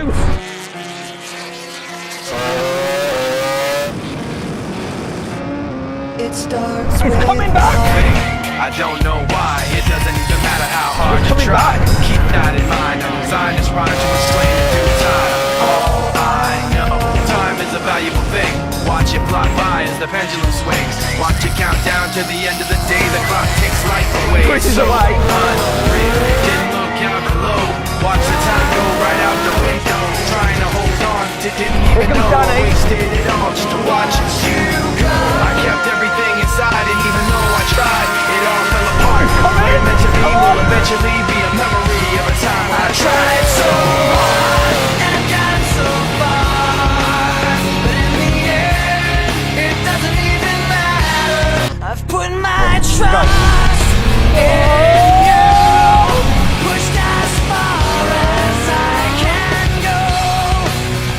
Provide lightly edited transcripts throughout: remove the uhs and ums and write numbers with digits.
go! It starts It's with coming back! I don't know why, it doesn't even matter how hard you coming try. back. Keep that in mind, I'm designed this rhyme to explain in due time. All I know, time is a valuable thing. Watch it fly by as the pendulum swings. Watch it count down to the end of the day. The clock takes life away. Chris is So away. unreal, didn't look out below. Watch the time go right out the window. Trying to hold on, didn't even know I wasted it all just to watch you go. I kept everything inside, and even though I tried, it all fell apart. What it meant to be will eventually be a memory of a time when I tried so hard and got so far. But in the end, it doesn't even matter. I've put my trust in you. Pushed as far as I can go.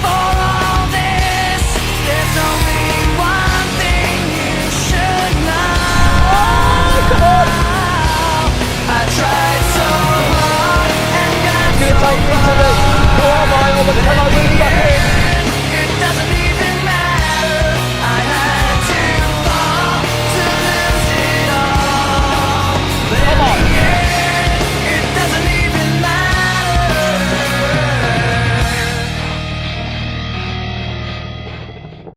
For all this, there's only one thing you should know. I tried so hard and got so far. Go on, Miles, come over